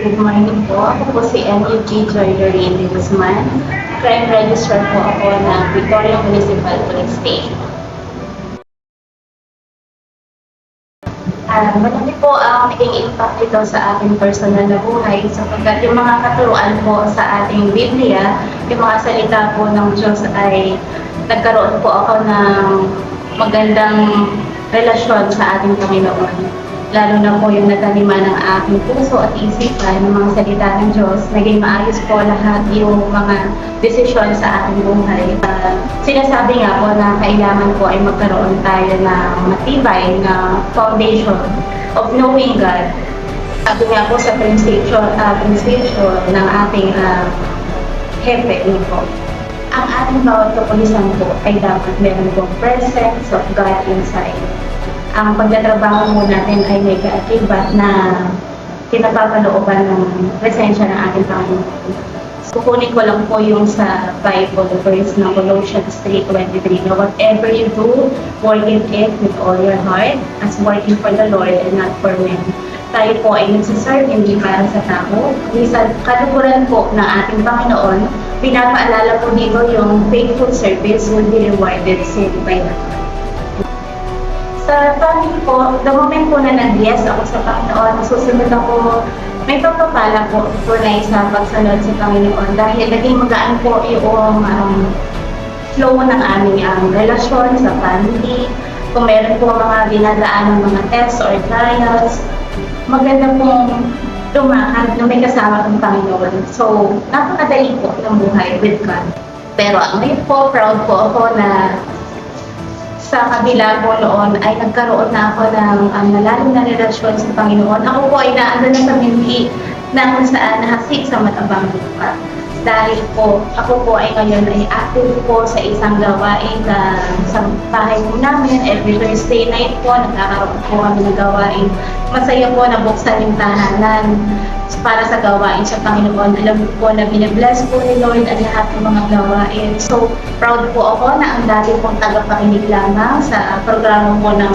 Good morning po. Ako po si MUG Joy Lorraine Guzman. Crime Registrar po ako ng Victoria Municipal Police Station. Malaki po ang naging impact ito sa aking personal na buhay sapagkat yung mga katuruan po sa ating Biblia, yung mga salita po ng Diyos ay nagkaroon po ako ng magandang relasyon sa ating Panginoon. Lalo na po yung nataniman ng aking puso at isipan ng mga salita ng Diyos, naging maayos po lahat yung mga desisyon sa ating buhay. Sinasabi nga po na kailangan po ay magkaroon tayo ng matibay na foundation of knowing God. Sabi nga po sa principation ng ating hepe po. Ang ating bawat kapulisan po ay dapat meron pong presence of God inside. Ang pagtatrabaho mo natin ay may kaakibat na pinapapalooban ng presensya ng ating Panginoon. Kukunin ko lang po yung sa Bible verse ng Colossians 3:23 na whatever you do, work in it with all your heart as working for the Lord and not for men. Tayo po ay nagsiserve hindi para sa tao, kundi sa kalukuran po ng ating Panginoon. Pinapaalala po dito yung faithful service will be rewarded by the Lord. Sa family po, the moment po na nag-yes ako sa Panginoon, susunod ako, may pagpapala po tunay sa pagsunod sa Panginoon dahil naging magaan po yung flow ng aming relasyon sa family. Kung meron po mga dinadaan ng mga tests or trials, maganda pong lumakad na may kasama ng Panginoon. So, napakadali po ng buhay with God. Pero ngayon po, proud po ako na sa kabila po noon ay nagkaroon na ako ng malalim na relasyon sa Panginoon. Ako po ay naanda na sa minhi na kung saan nahasik sa matabang lupa. Dahil po, ako po ay ngayon ay active po sa isang gawain sa bahay po namin. Every Thursday night po, nagkakaroon po kami ng gawain. Masaya po na buksan yung tahanan para sa gawain sa Panginoon. Alam ko po na binibless po ni Lord ang lahat ng mga gawain. So, proud po ako na ang dati pong tagapakinig lamang sa programa po ng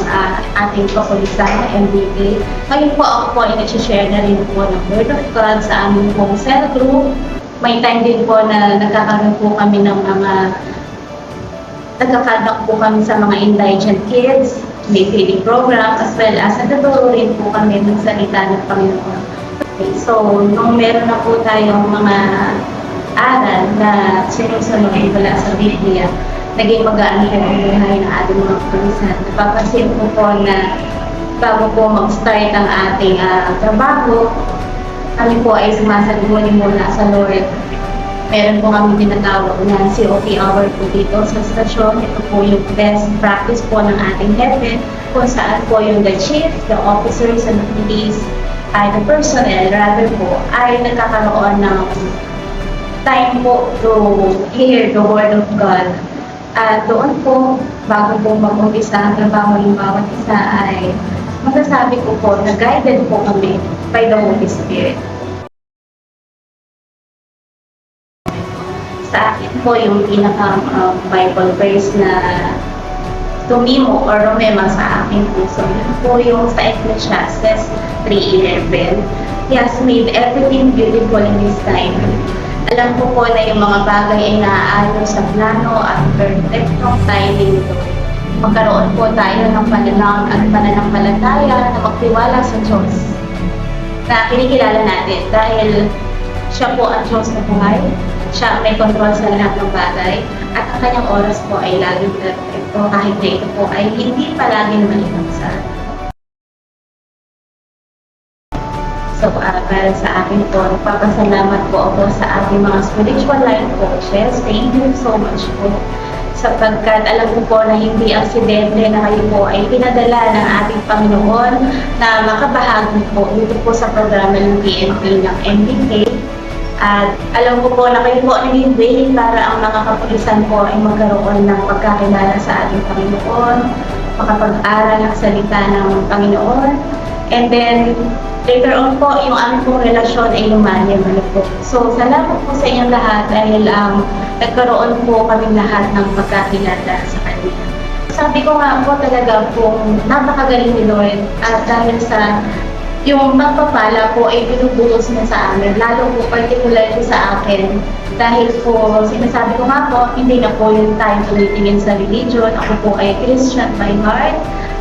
ating kapulisan na MBA. Ngayon po ako po ay nag-share na rin po ng Word of God sa aming pong cell group. May time din po na nagkakaroon po kami ng nagkakadak po kami sa mga indigent kids, may feeding program, as well as natuturo rin po kami ng salita ng Panginoon. Okay, so, nung meron na po tayong mga aral na sinusunod mula sa Biblia, naging magaan po ang buhay ng ating mga kapulisan. Napapansin ko po na bago po mag-start ang ating trabaho, kami po ay sumasalimuni muna sa Lord. Meron po kami tinatawag na COP hour po dito sa stasyon. Ito po yung best practice po ng ating hepe, kung saan po yung the chief, the officers, and the police, ay the personnel, rather po, ay nagkakaroon ng time po to hear the Word of God. At doon po, bago po mag-umpisa ang trabaho ng bawat isa ay masasabi ko po na guided po kami by the Holy Spirit. Sa akin po yung pinaka-Bible verse na tumimo or rumema sa aking puso, yun po yung sa Ecclesiastes 3:11. He has made everything beautiful in His time. Alam ko po na yung mga bagay ay naaayon sa plano at perfectong timing nito. Magkaroon po tayo ng pananaw at pananampalataya na magtiwala sa Diyos na kinikilala natin dahil siya po ang Diyos na buhay, siya may control sa lahat ng bagay, at ang kanyang oras po ay laging perfecto kahit na ito po ay hindi palagi malilang sa atin. So, para sa akin po, nagpapasalamat po ako sa ating mga spiritual life coaches. Thank you so much po. Sapagkat alam ko po na hindi aksidente na kayo po ay pinadala ng ating Panginoon na makabahagi po dito po sa programa ng PNP ng MBK. At alam ko po na kayo po naging way para ang mga kapulisan po ay magkaroon ng pagkakilala sa ating Panginoon, makapag-aral ng salita ng Panginoon, and then later on po, yung aming pong relasyon ay lumalim. Po. So, salamat po sa inyong lahat dahil nagkaroon po kami lahat ng pagkakilala sa kanila. Sabi ko nga po talaga po, napakagaling ni Lord at dahil sa yung pagpapala po ay binubuhos niya sa amin, lalo po particularly sa akin. Dahil po, sinasabi ko nga po, hindi na po yung time tumitingin sa religion. Ako po ay Christian by heart.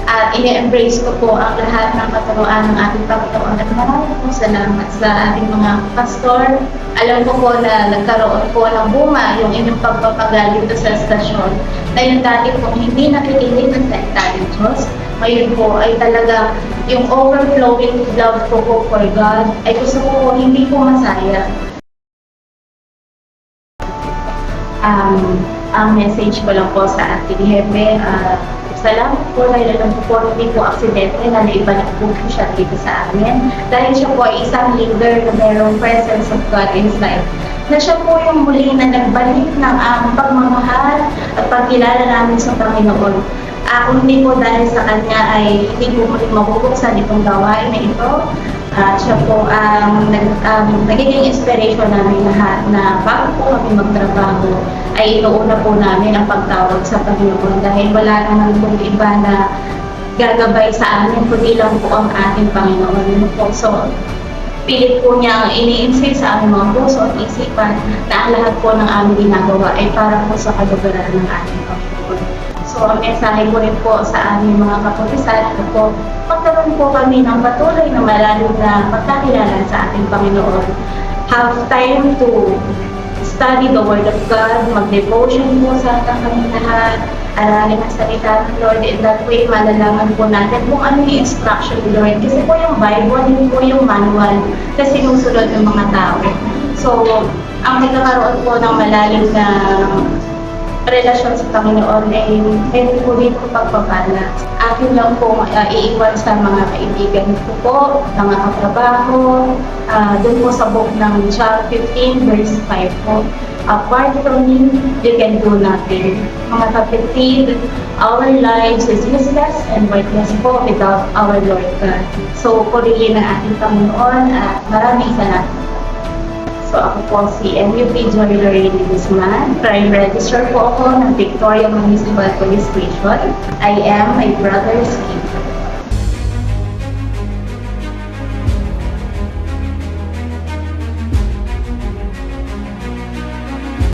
At ini-embrace ko po ang lahat ng katuruan ng ating Panginoon. At maraming po salamat sa ating mga pastor. Alam ko po na nagkaroon po ng buma yung inyong pagpapagal dito sa estasyon. Na yung dati po hindi nakikinig ng salita ng Diyos. Ngayon po ay talaga yung overflowing love ko po for God ay gusto ko po hindi po masaya. Ang message ko lang po sa ating Hepe, salamat po dahil alam ko po hindi po aksidente na naibalik po siya dito sa amin. Dahil siya po ay isang leader na mayroong presence of God inside. Na siya po yung muli na nagbalik ng pagmamahal at pagkilala namin sa Panginoon. Kung hindi po dahil sa kanya ay hindi po muli mabubuksan itong gawain na ito. Siya po ang nagiging inspiration namin lahat na bago po kami magtrabaho ay inuuna po namin ang pagtawag sa Panginoon dahil wala naman pong iba na gagabay sa amin kundi lang po ang ating Panginoon po. So, pilit po niyang ini-insist sa aming mga puso at isipan na ang lahat po ng aming ginagawa ay para po sa kalugaran ng ating Panginoon. So, ang mensahe ko rin po sa aming mga kapulisan na po, magkaroon po kami ng patuloy na malalim na pagkakilala sa ating Panginoon. Have time to study the Word of God, mag-devotion po sa kami lahat, aralin ang salita ng Lord, in that way malalaman po natin kung ano yung instruction ni Lord. Kasi po yung Bible, hindi po yung manual na sinusunod ng mga tao. So, ang nagkakaroon po ng malalim na relasyon sa Panginoon ay meron po rin po pagpapala. Akin lang po iiwan sa mga kaibigan ko po, mga katrabaho, doon po sa book ng John 15 verse 5 po. Apart from Him, you can do nothing. Mga kapatid, our lives is useless and worthless po without our Lord God. So, purihin ang ating Panginoon at maraming salamat. So, ako po si MUP Joy Lorraine Guzman. Prime Register po ako ng Victoria Municipal Police Station. I am my brother's keeper.